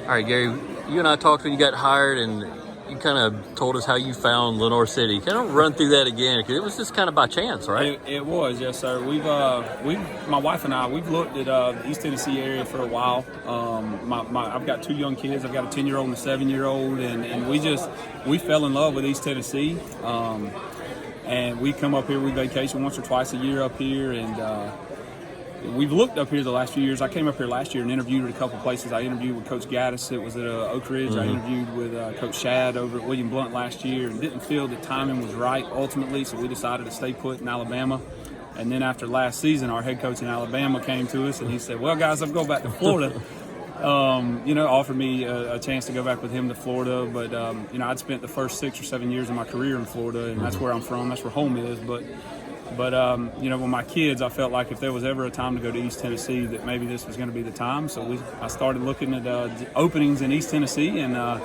All right, Gary, you and I talked when you got hired, and you kind of told us how you found Lenoir City. Kind of run through that again, because it was just kind of by chance, right? It was, yes, sir. My wife and I, we've looked at the East Tennessee area for a while. I've got 2 young kids. I've got a 10-year-old and a 7-year-old, and we fell in love with East Tennessee. And we come up here, we vacation once or twice a year up here, and we've looked up here the last few years. I came up here last year and interviewed at a couple places. I interviewed with Coach Gaddis. It was at Oak Ridge. I interviewed with Coach Shad over at William Blount last year and didn't feel the timing was right ultimately, so we decided to stay put in Alabama. And then after last season, our head coach in Alabama came to us and he said, well, guys, I'm going back to Florida. Offered me a chance to go back with him to Florida. But, I'd spent the first 6 or 7 years of my career in Florida, and that's where I'm from. That's where home is. But with my kids, I felt like if there was ever a time to go to East Tennessee, that maybe this was going to be the time. So I started looking at openings in East Tennessee and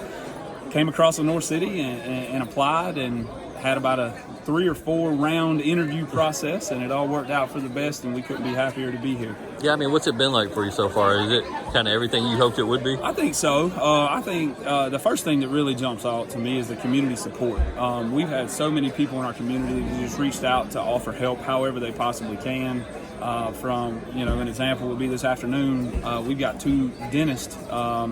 came across Lenoir City and applied and had about a 3 or 4 round interview process, and it all worked out for the best, and we couldn't be happier to be here. Yeah, I mean, what's it been like for you so far? Is it kind of everything you hoped it would be? I think so. I think the first thing that really jumps out to me is the community support. We've had so many people in our community who just reached out to offer help however they possibly can. An example would be this afternoon, we've got 2 dentists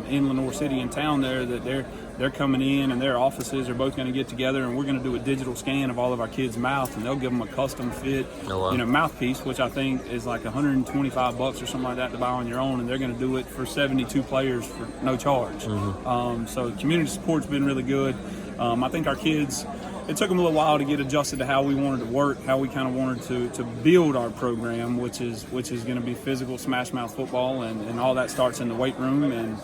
in Lenoir City in town there that they're coming in, and their offices are both going to get together, and we're going to do a digital scan of all of our kids' mouths, and they'll give them a custom fit, mouthpiece, which I think is like $125 or something like that to buy on your own, and they're going to do it for 72 players for no charge. So community support's been really good. I think our kids, it took them a little while to get adjusted to how we wanted to work, how we kind of wanted to build our program, which is going to be physical smash mouth football, and all that starts in the weight room. And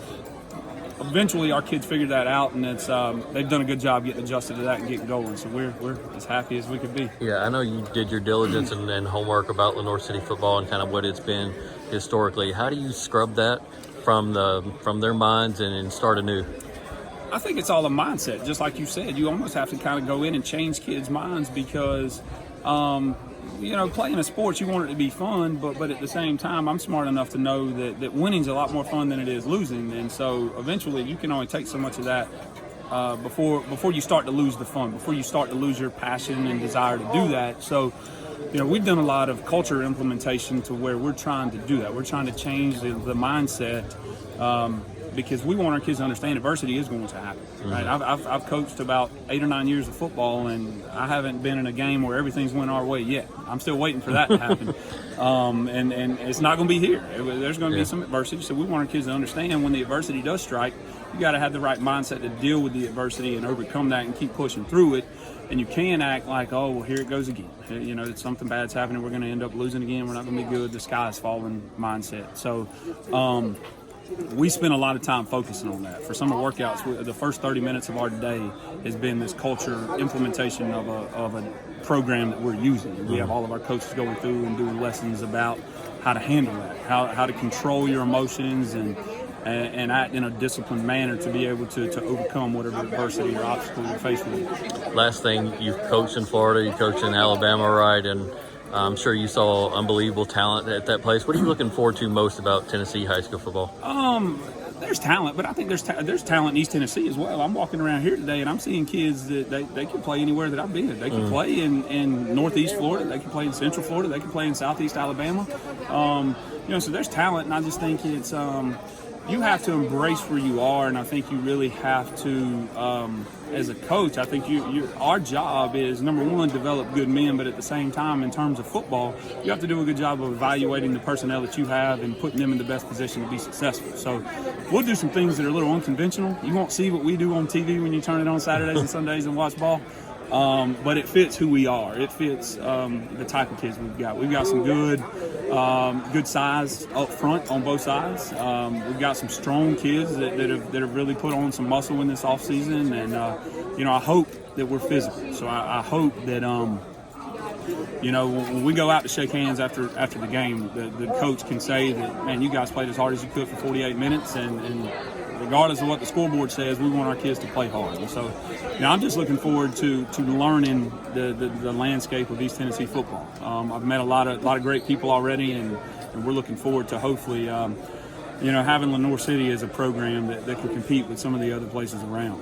eventually our kids figured that out, and they've done a good job getting adjusted to that and getting going. So we're as happy as we could be. Yeah, I know you did your diligence and homework about Lenoir City football and kind of what it's been historically. How do you scrub that from their minds and start anew? I think it's all a mindset. Just like you said, you almost have to kind of go in and change kids' minds because, playing a sport, you want it to be fun, but at the same time, I'm smart enough to know that winning's a lot more fun than it is losing. And so eventually you can only take so much of that before you start to lose the fun, before you start to lose your passion and desire to do that. So, we've done a lot of culture implementation to where we're trying to do that. We're trying to change the mindset because we want our kids to understand adversity is going to happen. Right? I've coached about 8 or 9 years of football, and I haven't been in a game where everything's went our way yet. I'm still waiting for that to happen. And it's not going to be here. There's going to be some adversity, so we want our kids to understand when the adversity does strike, you got to have the right mindset to deal with the adversity and overcome that and keep pushing through it. And you can't act like, oh, well, here it goes again. It's something bad's happening. We're going to end up losing again. We're not going to be good. The sky is falling mindset. So, we spend a lot of time focusing on that. For summer workouts, the first 30 minutes of our day has been this culture implementation of a program that we're using. We have all of our coaches going through and doing lessons about how to handle that, how to control your emotions and act in a disciplined manner to be able to overcome whatever adversity or obstacle you're faced with. Last thing, you've coached in Florida, you coached in Alabama, right? And I'm sure you saw unbelievable talent at that place. What are you looking forward to most about Tennessee high school football? There's talent, but I think there's talent in East Tennessee as well. I'm walking around here today, and I'm seeing kids that they can play anywhere that I've been. They can play in Northeast Florida. They can play in Central Florida. They can play in Southeast Alabama. So there's talent, and I just think it's you have to embrace where you are, and I think you really have to, as a coach, I think our job is, number one, develop good men, but at the same time, in terms of football, you have to do a good job of evaluating the personnel that you have and putting them in the best position to be successful. So we'll do some things that are a little unconventional. You won't see what we do on TV when you turn it on Saturdays and Sundays and watch ball. But it fits who we are. It fits the type of kids we've got. We've got some good size up front on both sides. We've got some strong kids that have really put on some muscle in this offseason. And, I hope that we're physical. So I hope that, when we go out to shake hands after the game, the coach can say that, man, you guys played as hard as you could for 48 minutes. And regardless of what the scoreboard says, we want our kids to play hard. And so, I'm just looking forward to learning the landscape of East Tennessee football. I've met a lot of great people already, and we're looking forward to hopefully having Lenoir City as a program that can compete with some of the other places around.